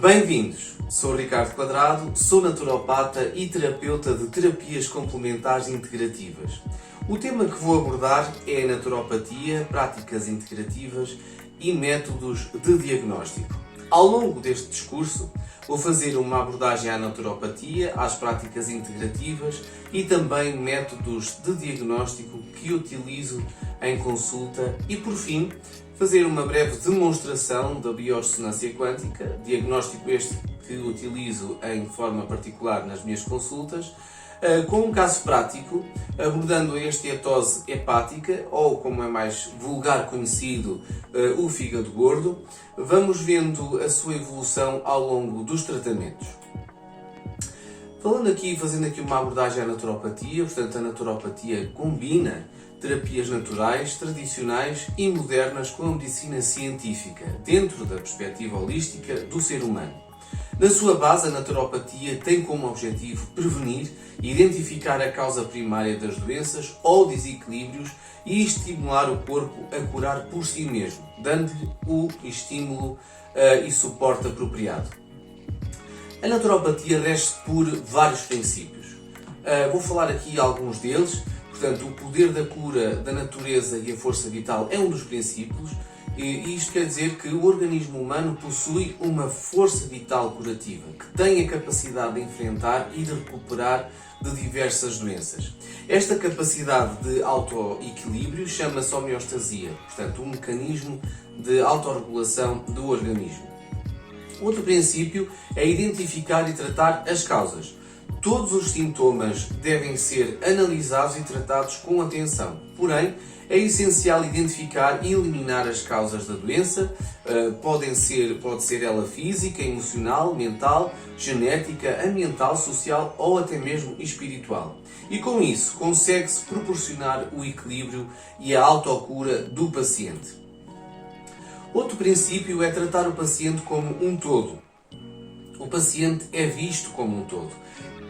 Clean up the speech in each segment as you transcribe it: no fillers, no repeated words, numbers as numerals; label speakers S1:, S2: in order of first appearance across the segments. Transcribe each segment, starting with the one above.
S1: Bem-vindos! Sou Ricardo Quadrado, sou naturopata e terapeuta de terapias complementares integrativas. O tema que vou abordar é a naturopatia, práticas integrativas e métodos de diagnóstico. Ao longo deste discurso, vou fazer uma abordagem à naturopatia, às práticas integrativas e também métodos de diagnóstico que utilizo em consulta e, por fim, fazer uma breve demonstração da biorressonância quântica, diagnóstico este que utilizo em forma particular nas minhas consultas, com um caso prático, abordando a esteatose hepática, ou como é mais vulgar conhecido, o fígado gordo. Vamos vendo a sua evolução ao longo dos tratamentos. Fazendo aqui uma abordagem à naturopatia, portanto a naturopatia combina terapias naturais, tradicionais e modernas com a medicina científica, dentro da perspectiva holística do ser humano. Na sua base, a naturopatia tem como objetivo prevenir e identificar a causa primária das doenças ou desequilíbrios e estimular o corpo a curar por si mesmo, dando-lhe o estímulo e suporte apropriado. A naturopatia rege-se por vários princípios. Vou falar aqui alguns deles. Portanto, o poder da cura da natureza e a força vital é um dos princípios, e isto quer dizer que o organismo humano possui uma força vital curativa, que tem a capacidade de enfrentar e de recuperar de diversas doenças. Esta capacidade de autoequilíbrio chama-se homeostasia, portanto, um mecanismo de autorregulação do organismo. Outro princípio é identificar e tratar as causas. Todos os sintomas devem ser analisados e tratados com atenção. Porém, é essencial identificar e eliminar as causas da doença. Pode ser ela física, emocional, mental, genética, ambiental, social ou até mesmo espiritual. E com isso, consegue-se proporcionar o equilíbrio e a autocura do paciente. Outro princípio é tratar o paciente como um todo. O paciente é visto como um todo,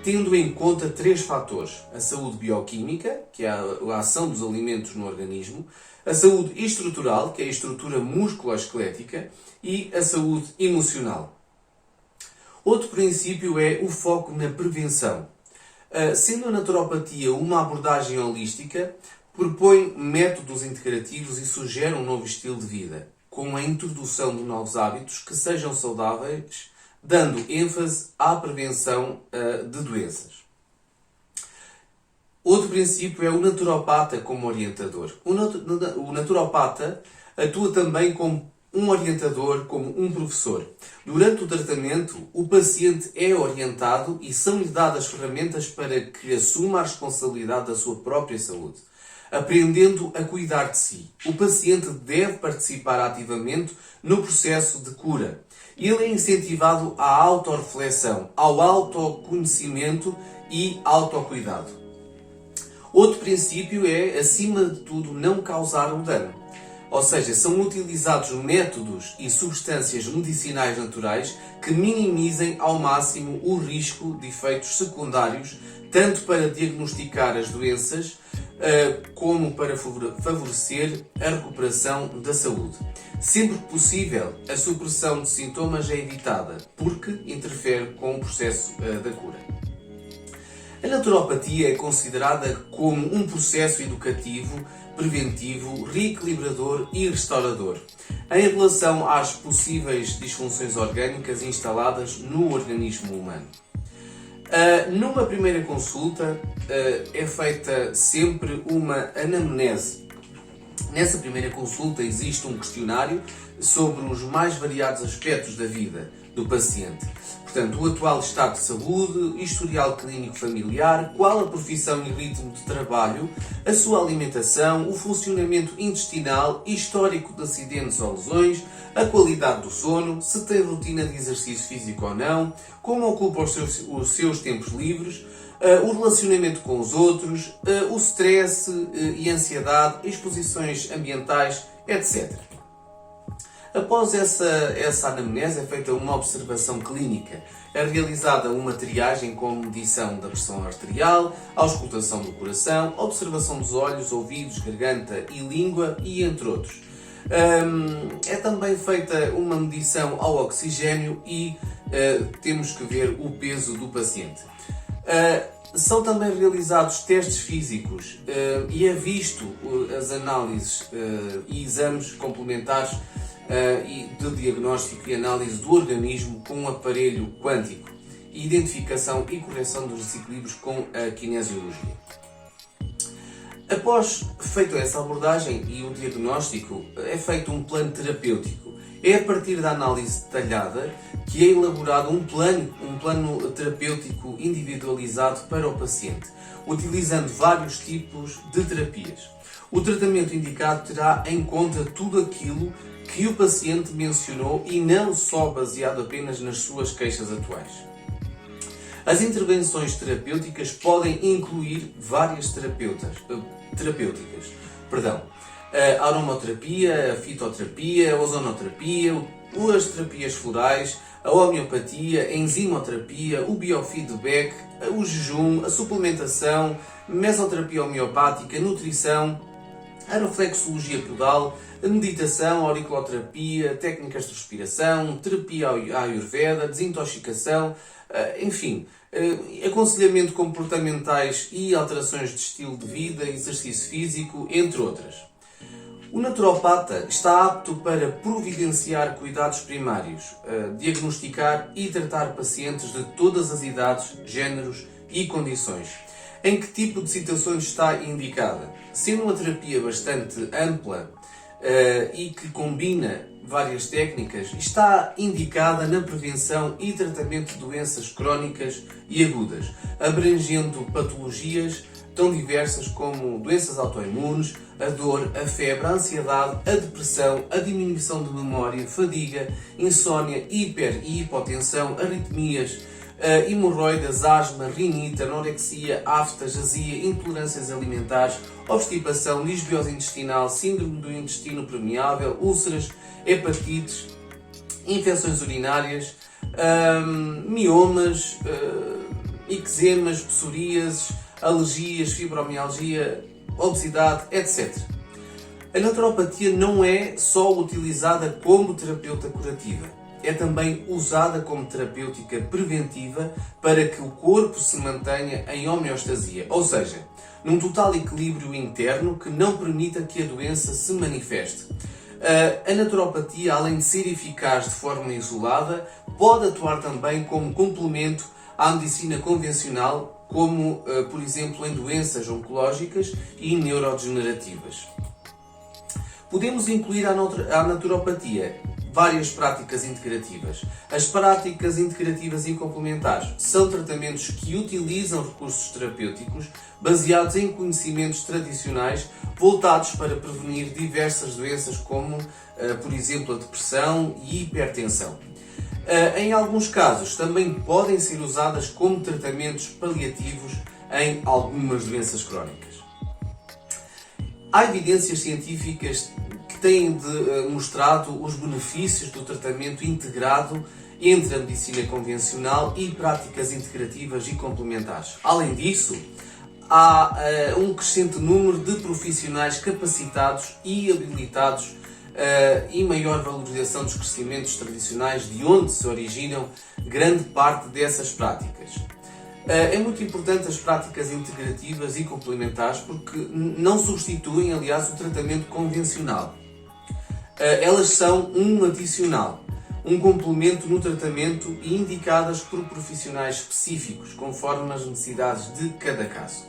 S1: tendo em conta três fatores: a saúde bioquímica, que é a ação dos alimentos no organismo, a saúde estrutural, que é a estrutura musculoesquelética, e a saúde emocional. Outro princípio é o foco na prevenção. Sendo a naturopatia uma abordagem holística, propõe métodos integrativos e sugere um novo estilo de vida, com a introdução de novos hábitos que sejam saudáveis, dando ênfase à prevenção de doenças. Outro princípio é o naturopata como orientador. O naturopata atua também como um orientador, como um professor. Durante o tratamento, o paciente é orientado e são-lhe dadas ferramentas para que assuma a responsabilidade da sua própria saúde, aprendendo a cuidar de si. O paciente deve participar ativamente no processo de cura. Ele é incentivado à autorreflexão, ao autoconhecimento e autocuidado. Outro princípio é, acima de tudo, não causar o dano. Ou seja, são utilizados métodos e substâncias medicinais naturais que minimizem ao máximo o risco de efeitos secundários, tanto para diagnosticar as doenças, como para favorecer a recuperação da saúde. Sempre que possível, a supressão de sintomas é evitada, porque interfere com o processo da cura. A naturopatia é considerada como um processo educativo, preventivo, reequilibrador e restaurador, em relação às possíveis disfunções orgânicas instaladas no organismo humano. Numa primeira consulta é feita sempre uma anamnese. Nessa primeira consulta existe um questionário sobre os mais variados aspectos da vida do paciente. Portanto, o atual estado de saúde, historial clínico familiar, qual a profissão e ritmo de trabalho, a sua alimentação, o funcionamento intestinal, histórico de acidentes ou lesões, a qualidade do sono, se tem rotina de exercício físico ou não, como ocupa os seus tempos livres, o relacionamento com os outros, o stress e ansiedade, exposições ambientais, etc. Após essa anamnese é feita uma observação clínica. É realizada uma triagem com medição da pressão arterial, auscultação do coração, observação dos olhos, ouvidos, garganta e língua e entre outros. É também feita uma medição ao oxigênio e temos que ver o peso do paciente. São também realizados testes físicos e é visto as análises e exames complementares de diagnóstico e análise do organismo com um aparelho quântico, identificação e correção dos desequilíbrios com a kinesiologia. Após feita essa abordagem e o diagnóstico, é feito um plano terapêutico. É a partir da análise detalhada que é elaborado um plano terapêutico individualizado para o paciente, utilizando vários tipos de terapias. O tratamento indicado terá em conta tudo aquilo que o paciente mencionou e não só baseado apenas nas suas queixas atuais. As intervenções terapêuticas podem incluir várias terapêuticas, a aromaterapia, a fitoterapia, a ozonoterapia, as terapias florais, a homeopatia, a enzimoterapia, o biofeedback, o jejum, a suplementação, mesoterapia homeopática, nutrição, a reflexologia podal, a meditação, a auriculoterapia, técnicas de respiração, terapia ayurveda, desintoxicação, enfim, aconselhamento comportamentais e alterações de estilo de vida, exercício físico, entre outras. O naturopata está apto para providenciar cuidados primários, diagnosticar e tratar pacientes de todas as idades, géneros e condições. Em que tipo de situações está indicada? Sendo uma terapia bastante ampla e que combina várias técnicas, está indicada na prevenção e tratamento de doenças crónicas e agudas, abrangendo patologias tão diversas como doenças autoimunes, a dor, a febre, a ansiedade, a depressão, a diminuição de memória, fadiga, insónia, hiper e hipotensão, arritmias, hemorroidas, asma, rinite, anorexia, aftas, azia, intolerâncias alimentares, obstipação, disbiose intestinal, síndrome do intestino permeável, úlceras, hepatites, infecções urinárias, miomas, eczemas, psoríases, alergias, fibromialgia, obesidade, etc. A naturopatia não é só utilizada como terapeuta curativa, é também usada como terapêutica preventiva para que o corpo se mantenha em homeostasia, ou seja, num total equilíbrio interno que não permita que a doença se manifeste. A naturopatia, além de ser eficaz de forma isolada, pode atuar também como complemento à medicina convencional, como, por exemplo, em doenças oncológicas e neurodegenerativas. Podemos incluir à naturopatia várias práticas integrativas. As práticas integrativas e complementares são tratamentos que utilizam recursos terapêuticos baseados em conhecimentos tradicionais voltados para prevenir diversas doenças como, por exemplo, a depressão e hipertensão. Em alguns casos, também podem ser usadas como tratamentos paliativos em algumas doenças crónicas. Há evidências científicas que têm mostrado os benefícios do tratamento integrado entre a medicina convencional e práticas integrativas e complementares. Além disso, há um crescente número de profissionais capacitados e habilitados e maior valorização dos conhecimentos tradicionais de onde se originam grande parte dessas práticas. É muito importante as práticas integrativas e complementares porque não substituem, aliás, o tratamento convencional. Elas são um adicional, um complemento no tratamento e indicadas por profissionais específicos, conforme as necessidades de cada caso.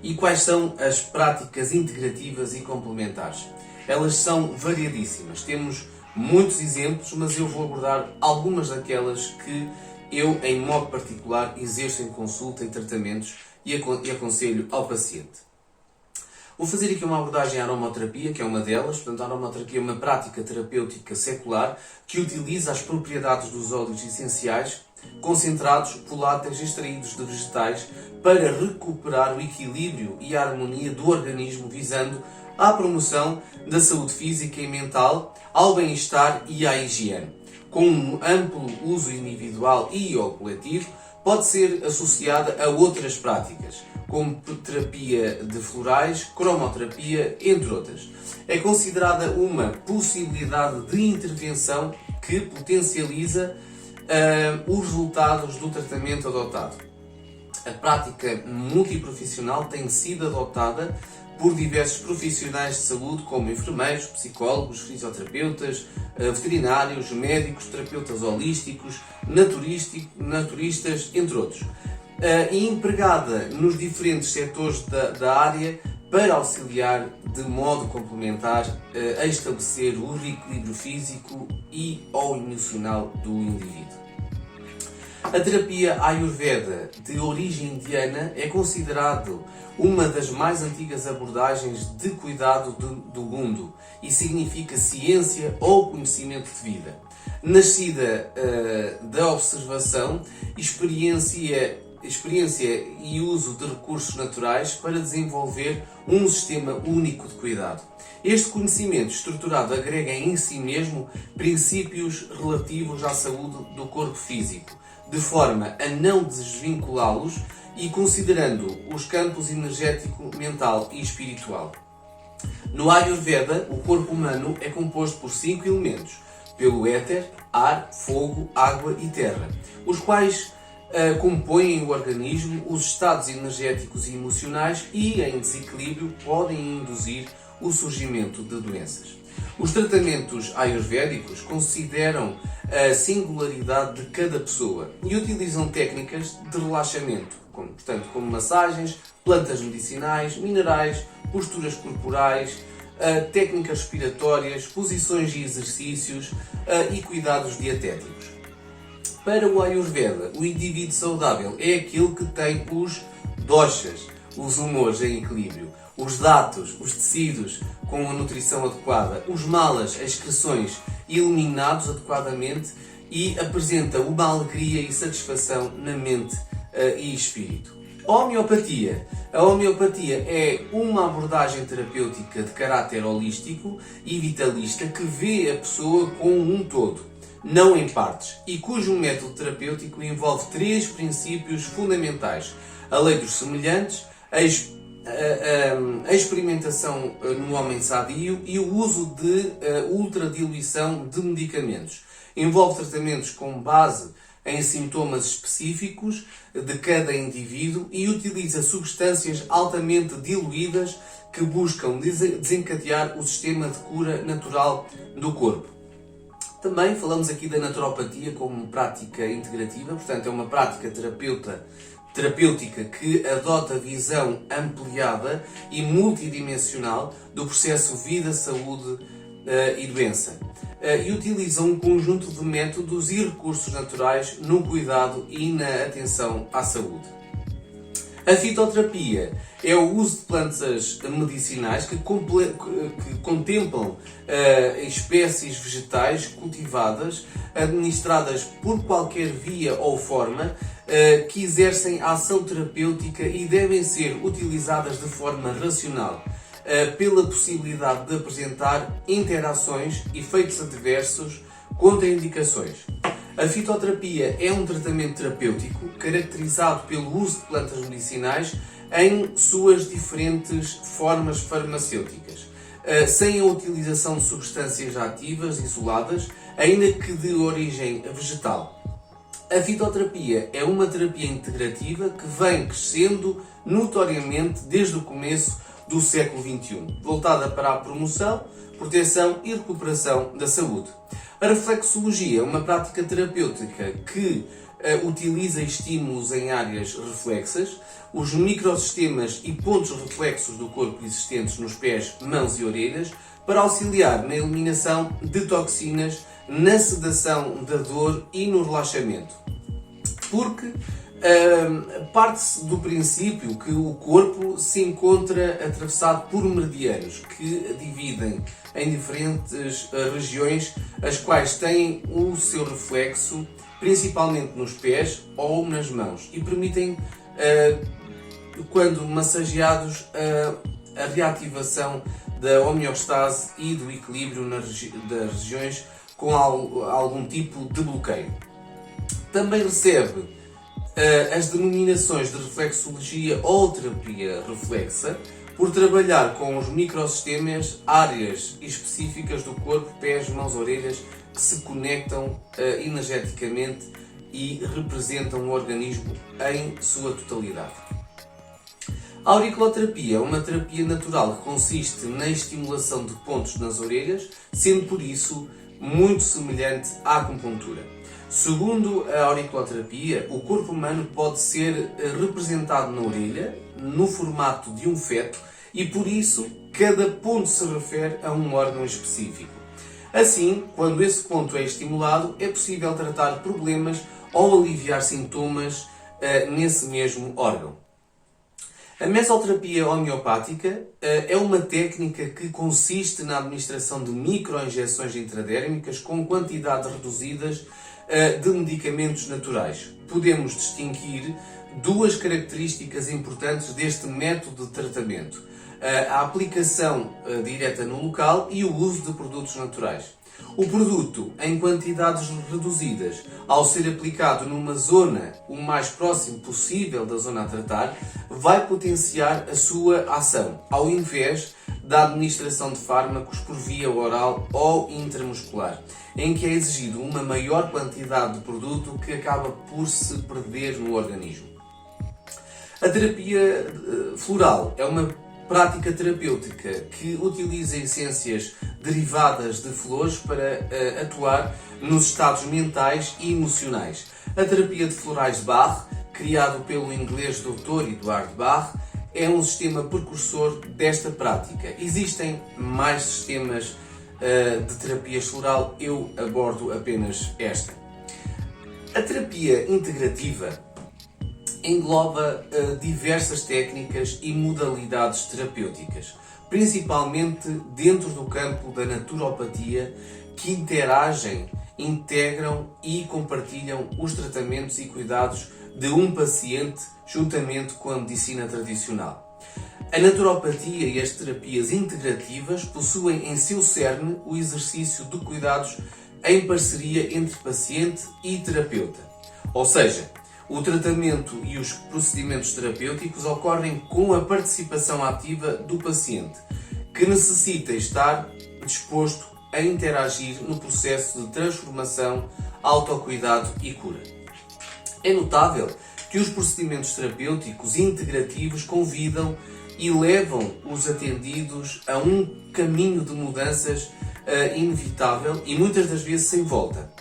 S1: E quais são as práticas integrativas e complementares? Elas são variadíssimas. Temos muitos exemplos, mas eu vou abordar algumas daquelas que eu, em modo particular, exerço em consulta e tratamentos e aconselho ao paciente. Vou fazer aqui uma abordagem à aromaterapia, que é uma delas. Portanto, a aromaterapia é uma prática terapêutica secular que utiliza as propriedades dos óleos essenciais concentrados, voláteis e extraídos de vegetais para recuperar o equilíbrio e a harmonia do organismo, visando à promoção da saúde física e mental, ao bem-estar e à higiene. Com um amplo uso individual e ou coletivo, pode ser associada a outras práticas, como terapia de florais, cromoterapia, entre outras. É considerada uma possibilidade de intervenção que potencializa os resultados do tratamento adotado. A prática multiprofissional tem sido adotada por diversos profissionais de saúde, como enfermeiros, psicólogos, fisioterapeutas, veterinários, médicos, terapeutas holísticos, naturistas, entre outros. E empregada nos diferentes setores da área para auxiliar de modo complementar a estabelecer o reequilíbrio físico e ou emocional do indivíduo. A terapia Ayurveda, de origem indiana, é considerado uma das mais antigas abordagens de cuidado do mundo e significa ciência ou conhecimento de vida. Nascida da observação, experiência e uso de recursos naturais para desenvolver um sistema único de cuidado. Este conhecimento estruturado agrega em si mesmo princípios relativos à saúde do corpo físico, de forma a não desvinculá-los e considerando os campos energético, mental e espiritual. No Ayurveda, o corpo humano é composto por 5 elementos, pelo éter, ar, fogo, água e terra, os quais compõem o organismo, os estados energéticos e emocionais e, em desequilíbrio, podem induzir o surgimento de doenças. Os tratamentos ayurvédicos consideram a singularidade de cada pessoa e utilizam técnicas de relaxamento, como massagens, plantas medicinais, minerais, posturas corporais, técnicas respiratórias, posições e exercícios e cuidados dietéticos. Para o Ayurveda, o indivíduo saudável é aquele que tem os doshas, os humores em equilíbrio, os datos, os tecidos com a nutrição adequada, os malas, as excreções eliminados adequadamente e apresenta uma alegria e satisfação na mente e espírito. A homeopatia é uma abordagem terapêutica de caráter holístico e vitalista que vê a pessoa como um todo, não em partes, e cujo método terapêutico envolve 3 princípios fundamentais: a lei dos semelhantes, a experimentação no homem sadio e o uso de ultradiluição de medicamentos. Envolve tratamentos com base em sintomas específicos de cada indivíduo e utiliza substâncias altamente diluídas que buscam desencadear o sistema de cura natural do corpo. Também falamos aqui da naturopatia como prática integrativa, portanto é uma prática terapêutica que adota a visão ampliada e multidimensional do processo vida, saúde e doença. E utiliza um conjunto de métodos e recursos naturais no cuidado e na atenção à saúde. A fitoterapia é o uso de plantas medicinais que contemplam espécies vegetais cultivadas, administradas por qualquer via ou forma, que exercem ação terapêutica e devem ser utilizadas de forma racional, pela possibilidade de apresentar interações, efeitos adversos, contraindicações. A fitoterapia é um tratamento terapêutico caracterizado pelo uso de plantas medicinais em suas diferentes formas farmacêuticas, sem a utilização de substâncias ativas isoladas, ainda que de origem vegetal. A fitoterapia é uma terapia integrativa que vem crescendo notoriamente desde o começo do século XXI, voltada para a promoção, proteção e recuperação da saúde. A reflexologia é uma prática terapêutica que utiliza estímulos em áreas reflexas, os microsistemas e pontos reflexos do corpo existentes nos pés, mãos e orelhas, para auxiliar na eliminação de toxinas, na sedação da dor e no relaxamento. Porque parte-se do princípio que o corpo se encontra atravessado por meridianos que dividem em diferentes regiões, as quais têm o seu reflexo principalmente nos pés ou nas mãos e permitem, quando massageados, a reativação da homeostase e do equilíbrio das regiões com algum tipo de bloqueio. Também recebe as denominações de reflexologia ou terapia reflexa por trabalhar com os microsistemas, áreas específicas do corpo, pés, mãos, orelhas, que se conectam energeticamente e representam o organismo em sua totalidade. A auriculoterapia é uma terapia natural que consiste na estimulação de pontos nas orelhas, sendo por isso muito semelhante à acupuntura. Segundo a auriculoterapia, o corpo humano pode ser representado na orelha, no formato de um feto, e por isso cada ponto se refere a um órgão específico. Assim, quando esse ponto é estimulado, é possível tratar problemas ou aliviar sintomas nesse mesmo órgão. A mesoterapia homeopática é uma técnica que consiste na administração de microinjeções intradérmicas com quantidades reduzidas de medicamentos naturais. Podemos distinguir duas características importantes deste método de tratamento: a aplicação direta no local e o uso de produtos naturais. O produto, em quantidades reduzidas, ao ser aplicado numa zona o mais próximo possível da zona a tratar, vai potenciar a sua ação, ao invés da administração de fármacos por via oral ou intramuscular, em que é exigido uma maior quantidade de produto que acaba por se perder no organismo. A terapia floral é uma prática terapêutica que utiliza essências derivadas de flores para atuar nos estados mentais e emocionais. A terapia de florais de Bach, criado pelo inglês Dr. Eduard Bach, é um sistema precursor desta prática. Existem mais sistemas de terapia floral, eu abordo apenas esta. A terapia integrativa engloba diversas técnicas e modalidades terapêuticas, principalmente dentro do campo da naturopatia, que interagem, integram e compartilham os tratamentos e cuidados de um paciente juntamente com a medicina tradicional. A naturopatia e as terapias integrativas possuem em seu cerne o exercício de cuidados em parceria entre paciente e terapeuta, ou seja, o tratamento e os procedimentos terapêuticos ocorrem com a participação ativa do paciente, que necessita estar disposto a interagir no processo de transformação, autocuidado e cura. É notável que os procedimentos terapêuticos integrativos convidam e levam os atendidos a um caminho de mudanças inevitável e muitas das vezes sem volta.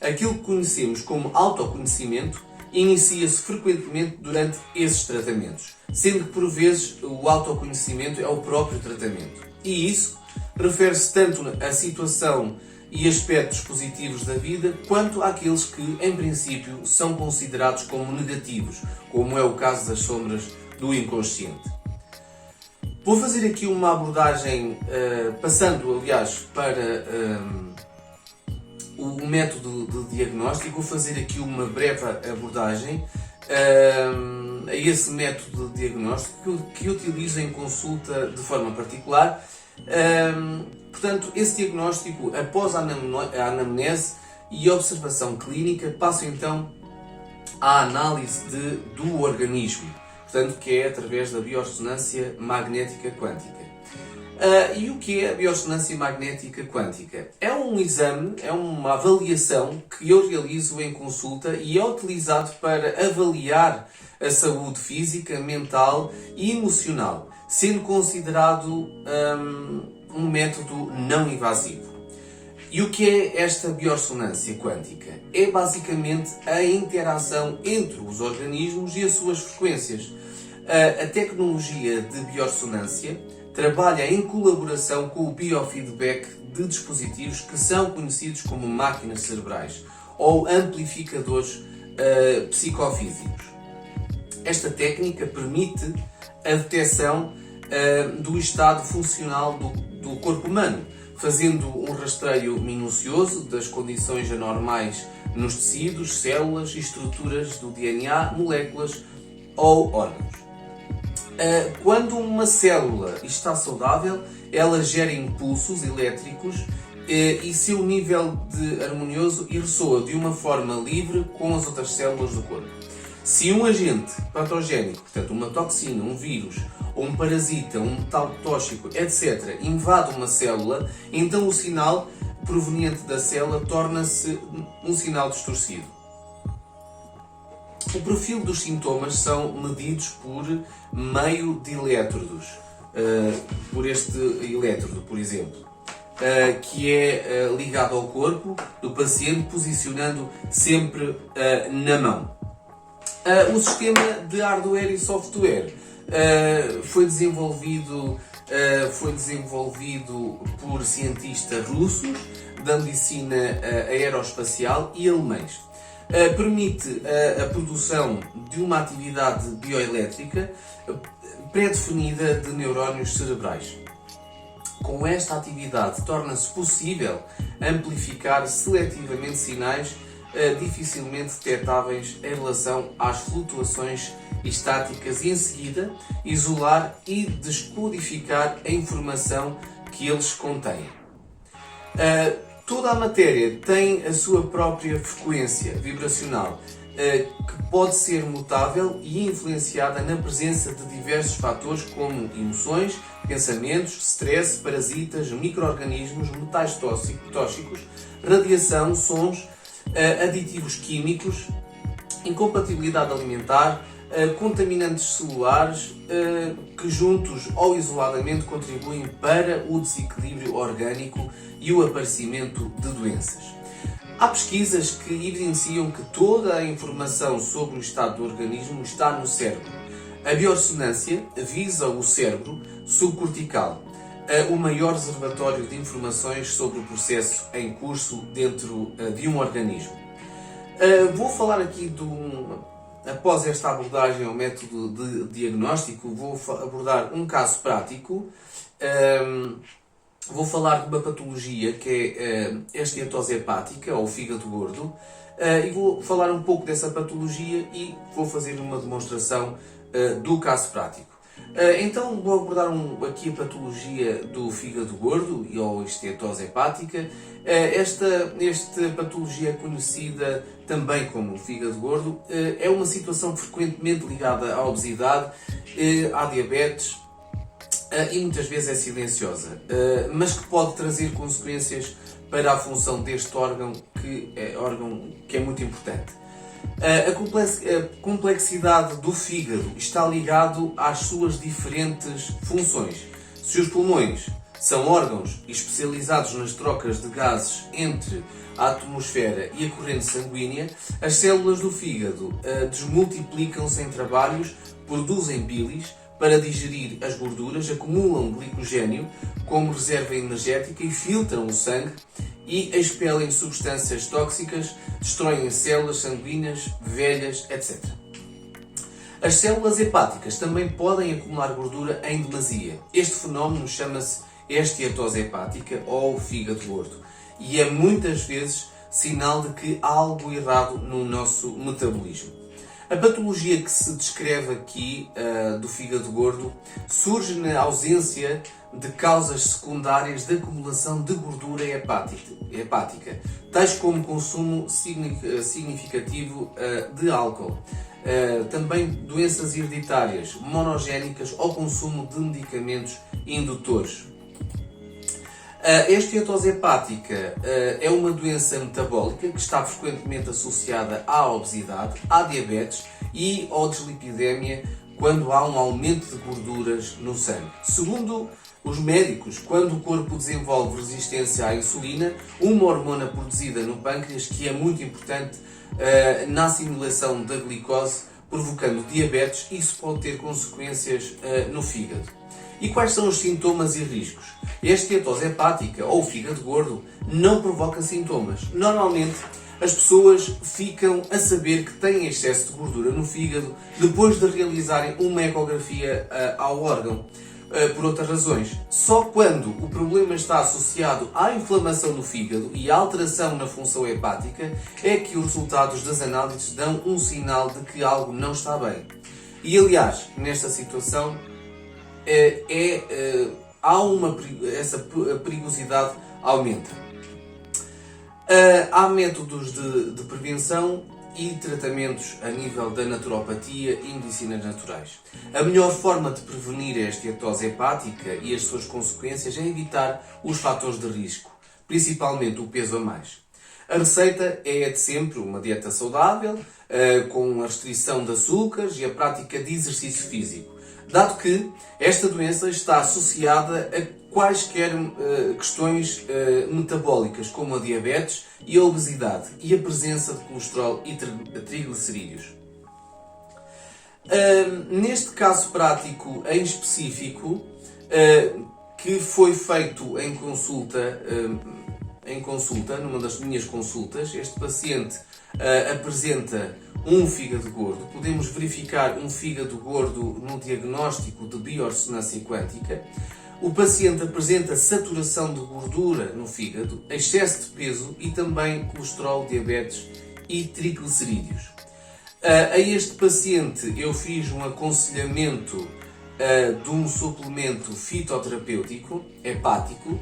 S1: Aquilo que conhecemos como autoconhecimento inicia-se frequentemente durante esses tratamentos, sendo que por vezes o autoconhecimento é o próprio tratamento. E isso refere-se tanto à situação e aspectos positivos da vida, quanto àqueles que, em princípio, são considerados como negativos, como é o caso das sombras do inconsciente. Vou fazer aqui uma abordagem, passando, aliás, para o método de diagnóstico. Vou fazer aqui uma breve abordagem a esse método de diagnóstico que utilizo em consulta de forma particular. Portanto, esse diagnóstico, após a anamnese e observação clínica, passa então à análise do organismo, portanto, que é através da biorressonância magnética quântica. E o que é a biorressonância magnética quântica? É um exame, é uma avaliação que eu realizo em consulta e é utilizado para avaliar a saúde física, mental e emocional, sendo considerado um método não invasivo. E o que é esta biorressonância quântica? É basicamente a interação entre os organismos e as suas frequências. A tecnologia de biorressonância trabalha em colaboração com o biofeedback de dispositivos que são conhecidos como máquinas cerebrais ou amplificadores psicofísicos. Esta técnica permite a detecção do estado funcional do corpo humano, fazendo um rastreio minucioso das condições anormais nos tecidos, células e estruturas do DNA, moléculas ou órgãos. Quando uma célula está saudável, ela gera impulsos elétricos e seu nível de harmonioso e ressoa de uma forma livre com as outras células do corpo. Se um agente patogénico, portanto uma toxina, um vírus, ou um parasita, um metal tóxico, etc., invade uma célula, então o sinal proveniente da célula torna-se um sinal distorcido. O perfil dos sintomas são medidos por meio de elétrodos, por este elétrodo, por exemplo, que é ligado ao corpo do paciente, posicionando sempre na mão. O sistema de hardware e software foi desenvolvido por cientistas russos da medicina aeroespacial e alemães. Permite a produção de uma atividade bioelétrica pré-definida de neurónios cerebrais. Com esta atividade torna-se possível amplificar seletivamente sinais dificilmente detectáveis em relação às flutuações estáticas e, em seguida, isolar e descodificar a informação que eles contêm. Toda a matéria tem a sua própria frequência vibracional, que pode ser mutável e influenciada na presença de diversos fatores como emoções, pensamentos, stress, parasitas, micro-organismos, metais tóxicos, radiação, sons, aditivos químicos, incompatibilidade alimentar, contaminantes celulares, que juntos ou isoladamente contribuem para o desequilíbrio orgânico e o aparecimento de doenças. Há pesquisas que evidenciam que toda a informação sobre o estado do organismo está no cérebro. A biorressonância visa o cérebro subcortical, o maior reservatório de informações sobre o processo em curso dentro de um organismo. Vou falar aqui após esta abordagem ao método de diagnóstico, vou abordar um caso prático. Vou falar de uma patologia que é a esteatose hepática, ou fígado gordo, e vou falar um pouco dessa patologia e vou fazer uma demonstração do caso prático. Então vou abordar aqui a patologia do fígado gordo, ou esteatose hepática. Esta patologia é conhecida também como fígado gordo. É uma situação frequentemente ligada à obesidade, à diabetes, e muitas vezes é silenciosa, mas que pode trazer consequências para a função deste órgão que é muito importante. A complexidade do fígado está ligado às suas diferentes funções. Se os pulmões são órgãos especializados nas trocas de gases entre a atmosfera e a corrente sanguínea, as células do fígado desmultiplicam-se em trabalhos, produzem bilis para digerir as gorduras, acumulam glicogênio como reserva energética e filtram o sangue e expelem substâncias tóxicas, destroem células sanguíneas, velhas, etc. As células hepáticas também podem acumular gordura em demasia. Este fenómeno chama-se esteatose hepática ou fígado gordo e é muitas vezes sinal de que há algo errado no nosso metabolismo. A patologia que se descreve aqui do fígado gordo surge na ausência de causas secundárias de acumulação de gordura hepática, tais como consumo significativo de álcool, também doenças hereditárias, monogénicas ou consumo de medicamentos indutores. A esteatose hepática é uma doença metabólica que está frequentemente associada à obesidade, à diabetes e à dislipidemia quando há um aumento de gorduras no sangue. Segundo os médicos, quando o corpo desenvolve resistência à insulina, uma hormona produzida no pâncreas que é muito importante na assimilação da glicose, provocando diabetes, isso pode ter consequências no fígado. E quais são os sintomas e riscos? A esteatose hepática ou fígado gordo não provoca sintomas. Normalmente, as pessoas ficam a saber que têm excesso de gordura no fígado depois de realizarem uma ecografia ao órgão, por outras razões. Só quando o problema está associado à inflamação no fígado e à alteração na função hepática é que os resultados das análises dão um sinal de que algo não está bem. E aliás, nesta situação, essa perigosidade aumenta. Há métodos de prevenção e tratamentos a nível da naturopatia e medicinas naturais. A melhor forma de prevenir a esteatose hepática e as suas consequências é evitar os fatores de risco, principalmente o peso a mais. A receita é a de sempre, uma dieta saudável, com a restrição de açúcares e a prática de exercício físico, dado que esta doença está associada a quaisquer questões metabólicas, como a diabetes e a obesidade, e a presença de colesterol e triglicerídeos. Neste caso prático em específico, que foi feito em consulta, numa das minhas consultas, este paciente apresenta um fígado gordo. Podemos verificar um fígado gordo no diagnóstico de biorressonância quântica. O paciente apresenta saturação de gordura no fígado, excesso de peso e também colesterol, diabetes e triglicerídeos. A este paciente eu fiz um aconselhamento de um suplemento fitoterapêutico hepático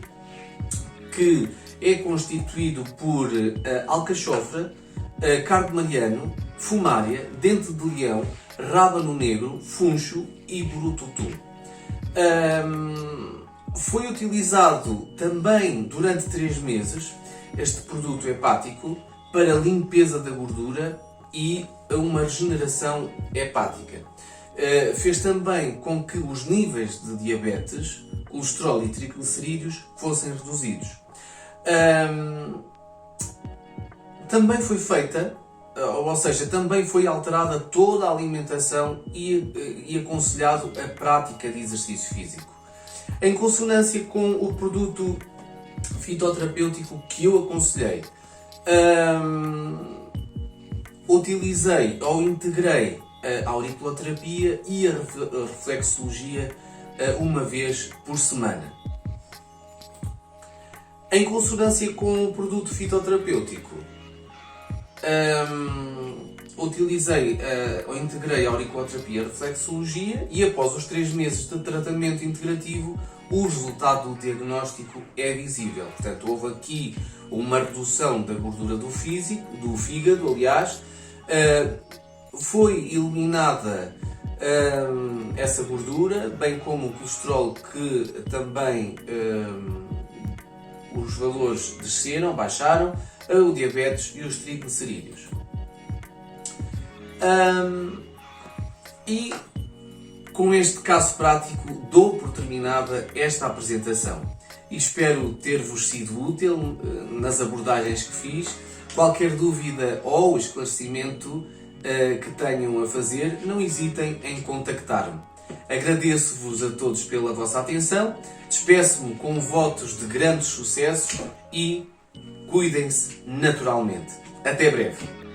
S1: que é constituído por alcachofra, cardo mariano, fumária, dente de leão, rábano negro, funcho e burututu. Foi utilizado também durante 3 meses este produto hepático para limpeza da gordura e uma regeneração hepática. Fez também com que os níveis de diabetes, colesterol e triglicerídeos fossem reduzidos. Também foi feita, ou seja, também foi alterada toda a alimentação e aconselhado a prática de exercício físico. Em consonância com o produto fitoterapêutico que eu aconselhei, utilizei ou integrei a auriculoterapia e a reflexologia uma vez por semana. Em consonância com o produto fitoterapêutico, utilizei ou integrei a auriculoterapia e a reflexologia e após os 3 meses de tratamento integrativo o resultado do diagnóstico é visível. Portanto, houve aqui uma redução da gordura do fígado, aliás, foi eliminada essa gordura, bem como o colesterol, que também os valores baixaram, o diabetes e os triglicerídeos. E com este caso prático dou por terminada esta apresentação e espero ter-vos sido útil nas abordagens que fiz. Qualquer dúvida ou esclarecimento que tenham a fazer, não hesitem em contactar-me. Agradeço-vos a todos pela vossa atenção, despeço-me com votos de grandes sucessos e cuidem-se naturalmente. Até breve!